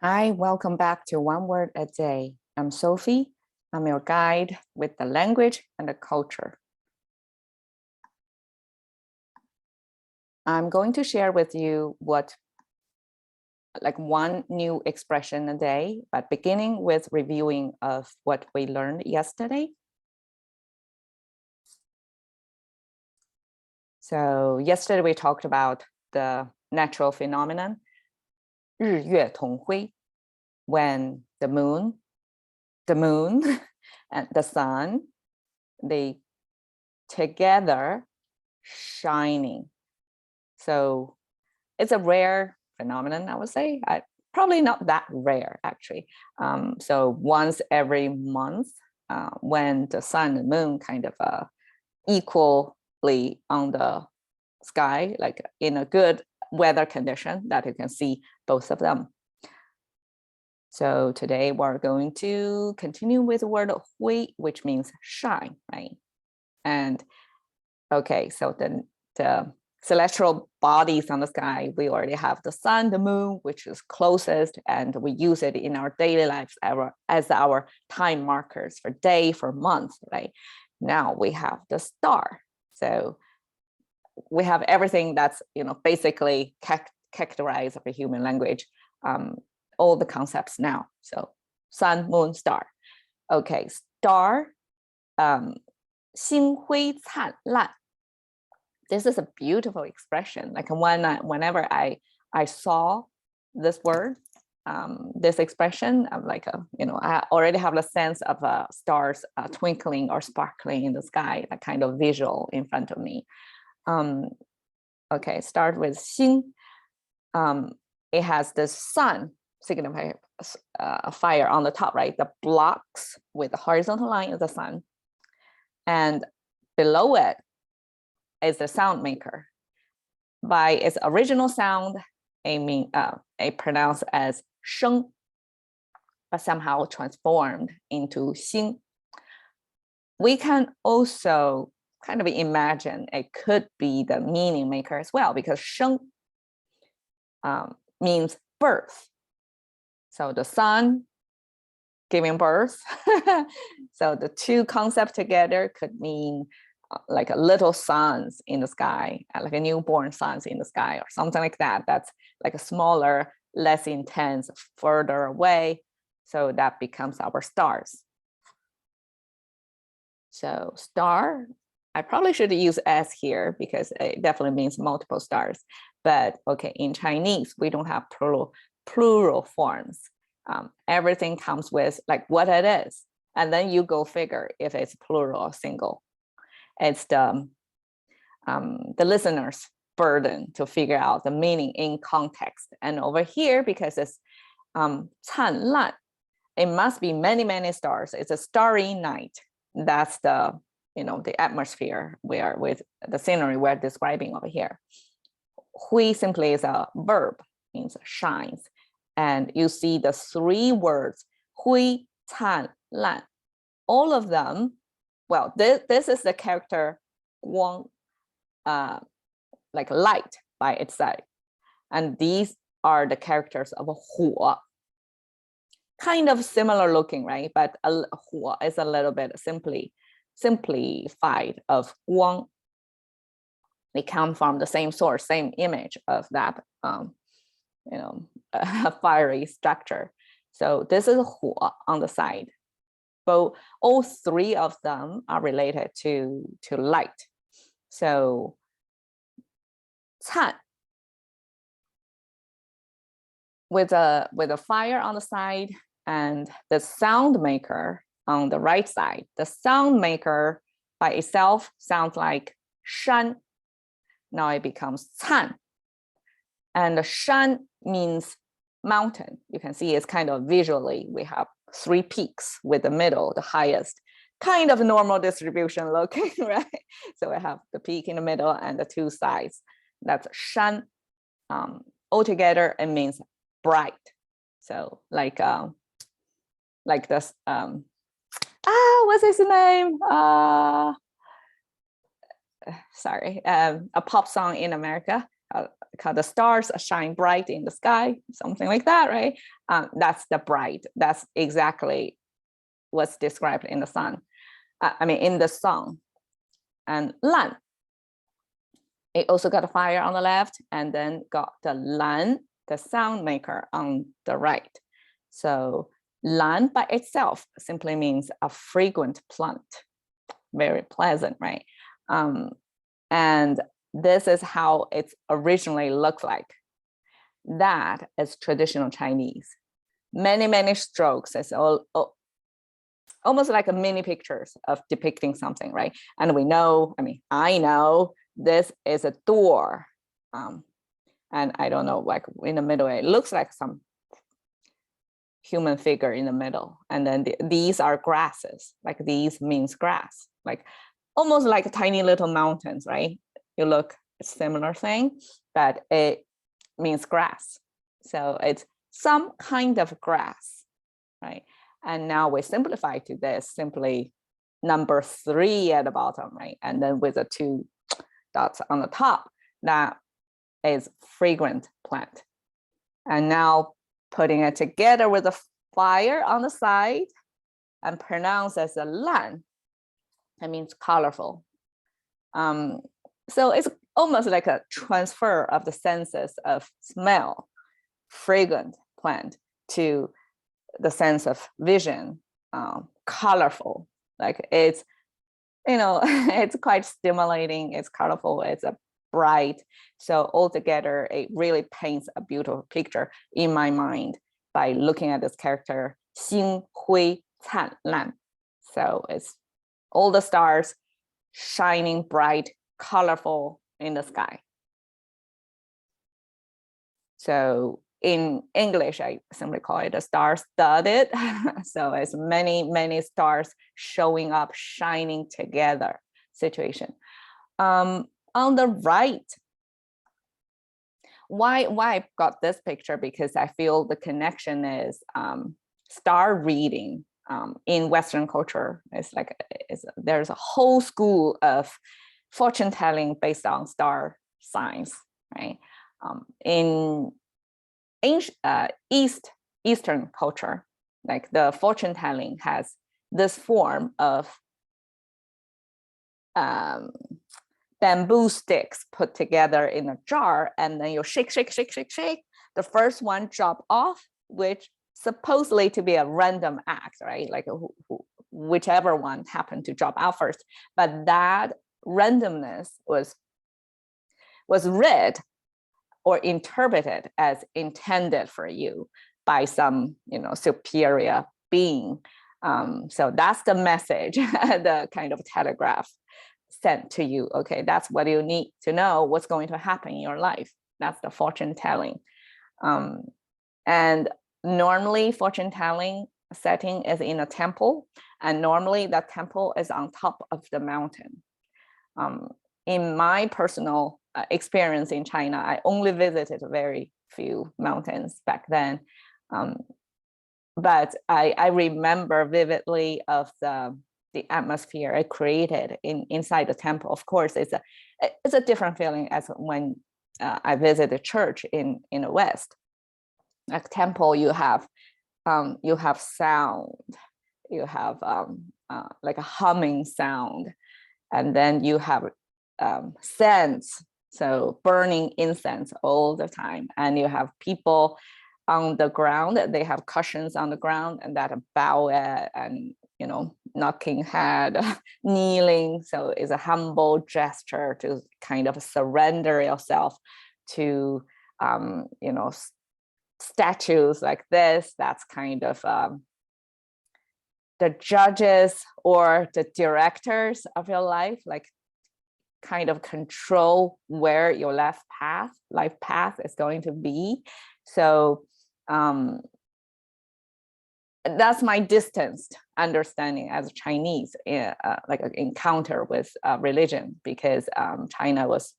Hi, welcome back to One Word a Day. I'm Sophie. I'm your guide with the language and the culture. I'm going to share with you one new expression a day, but beginning with reviewing of what we learned yesterday. So yesterday we talked about the natural phenomenon, 日月同辉, when the moon and the sun, they together shining. So it's a rare phenomenon, I would say. Probably not that rare, actually. So once every month, when the sun and moon kind of equally on the sky, like in a good weather condition, that you can see both of them. So today we're going to continue with the word 辉, which means shine, right? And okay, so the celestial bodies on the sky, we already have the sun, the moon, which is closest, and we use it in our daily lives as our time markers for day, for month, right? Now we have the star. So we have everything that's, basically characterized of the human language, all the concepts now. So sun, moon, star. Okay, star, 星辉灿烂. This is a beautiful expression. Like whenever I saw this word, this expression, I'm like, I already have a sense of stars twinkling or sparkling in the sky, that kind of visual in front of me. Okay, start with 星. It has the sun signifying fire on the top, right? The blocks with the horizontal line is the sun. And below it is the sound maker. By its original sound, it pronounced as 声, but somehow transformed into 星. We can also kind of imagine it could be the meaning maker as well, because 生 means birth. So the sun giving birth. So the two concepts together could mean like a little suns in the sky, like a newborn suns in the sky or something like that. That's like a smaller, less intense, further away. So that becomes our stars. So star, I probably should use S here because it definitely means multiple stars. But okay, in Chinese, we don't have plural forms. Everything comes with like what it is. And then you go figure if it's plural or single. It's the listener's burden to figure out the meaning in context. And over here, because it's 灿烂, it must be many, many stars. It's a starry night. That's the atmosphere with the scenery we're describing over here. 辉 simply is a verb, means shines. And you see the three words, 辉, 灿烂. All of them, well, this is the character 光, like light by its side. And these are the characters of 火. Kind of similar looking, right? But 火 is a little bit simplified of 光. They come from the same source, same image of that, fiery structure. So this is 火 on the side. But all three of them are related to light. So 灿, with a fire on the side and the sound maker on the right side. The sound maker by itself sounds like 山. Now it becomes 灿. And the 山 means mountain. You can see it's kind of visually, we have three peaks with the middle, the highest, kind of normal distribution looking, right? So we have the peak in the middle and the two sides. That's 山. Altogether, it means bright. So like this, what's his name? Sorry, a pop song in America because the stars shine bright in the sky, something like that, right? That's the bright. That's exactly what's described in the sun. In the song. And lan, it also got a fire on the left, and then got the lan, the sound maker, on the right. So lan by itself simply means a fragrant plant, very pleasant, right? And this is how it originally looked like. That is traditional Chinese. Many, many strokes. It's almost like a mini pictures of depicting something, right? And we know, I know this is a door. And I don't know, like in the middle, it looks like some human figure in the middle. And then these are grasses, like these means grass, like almost like tiny little mountains, right? You look similar thing, but it means grass. So it's some kind of grass, right? And now we simplify to this simply number 3 at the bottom, right? And then with the 2 dots on the top, that is fragrant plant. And now putting it together with a fire on the side and pronounced as a lan, that means colorful. So it's almost like a transfer of the senses of smell, fragrant plant, to the sense of vision, colorful. Like it's, it's quite stimulating, it's colorful, it's a bright. So altogether, it really paints a beautiful picture in my mind by looking at this character, 星辉灿烂. So it's all the stars shining bright, colorful in the sky. So in English, I simply call it a star-studded. So it's many, many stars showing up, shining together situation. On the right, why I got this picture? Because I feel the connection is star reading in Western culture. There's a whole school of fortune telling based on star signs, right? In Eastern culture, like the fortune telling has this form of bamboo sticks put together in a jar, and then you shake. The first one drop off, which supposedly to be a random act, right? Like whichever one happened to drop out first, but that randomness was read or interpreted as intended for you by some, superior being. So that's the message, the kind of telegraph sent to you. Okay, that's what you need to know, what's going to happen in your life. That's the fortune telling. And normally fortune telling setting is in a temple, and normally that temple is on top of the mountain. In my personal experience in China, I only visited very few mountains back then. But I remember vividly of the atmosphere it created inside the temple. Of course, it's a different feeling as when I visited a church in the West. Like temple, you have sound, you have like a humming sound, and then you have scents, so burning incense all the time, and you have people on the ground. They have cushions on the ground, and that bow at, and knocking head, kneeling. So it's a humble gesture to kind of surrender yourself to statues like this. That's kind of the judges or the directors of your life, like kind of control where your life path is going to be. So that's my distanced understanding as a Chinese, like an encounter with religion, because China was,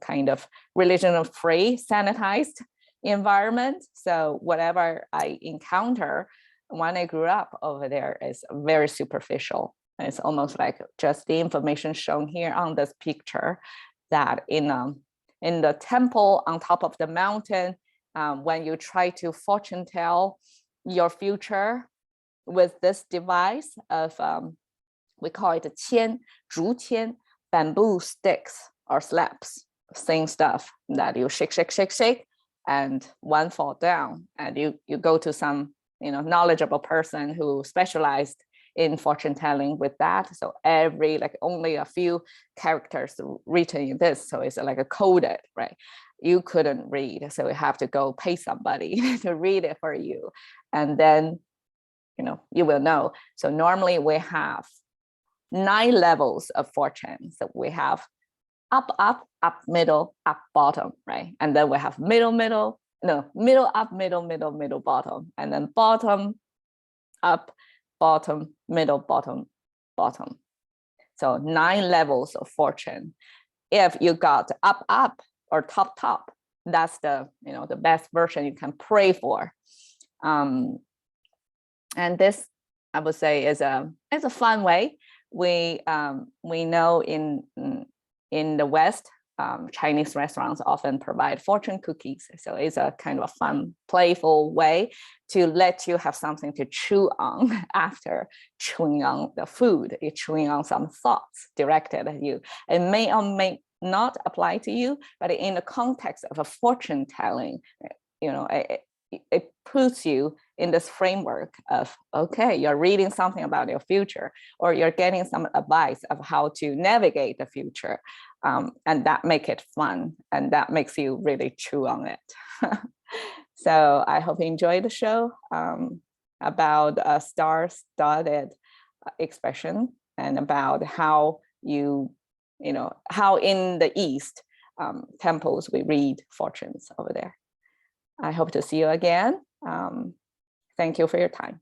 kind of religion-free, sanitized environment. So whatever I encounter when I grew up over there is very superficial. It's almost like just the information shown here on this picture, that in in the temple on top of the mountain, when you try to fortune tell your future with this device of, we call it 签, 竹签, bamboo sticks or slabs, same stuff that you shake, shake, shake, shake, and one fall down, and you go to some knowledgeable person who specialized in fortune telling with that. So every only a few characters written in this, so it's like a coded, right? You couldn't read, so you have to go pay somebody to read it for you, and then you will know. So normally we have 9 levels of fortune. So we have up, up, up, middle, up, bottom, right? And then we have middle, middle, up, middle, middle, middle, bottom, and then bottom, up, bottom, middle, bottom, bottom. So 9 levels of fortune. If you got up, up, or top, top, that's the the best version you can pray for. And this, I would say, is a fun way. We know in the West, Chinese restaurants often provide fortune cookies. So it's a kind of a fun, playful way to let you have something to chew on after chewing on the food. You're chewing on some thoughts directed at you. It may or may not apply to you, but in the context of a fortune telling, it puts you in this framework of, okay, you're reading something about your future, or you're getting some advice of how to navigate the future. And that makes it fun, and that makes you really chew on it. So I hope you enjoyed the show about a star-studded expression, and about how how in the East temples we read fortunes over there. I hope to see you again. Thank you for your time.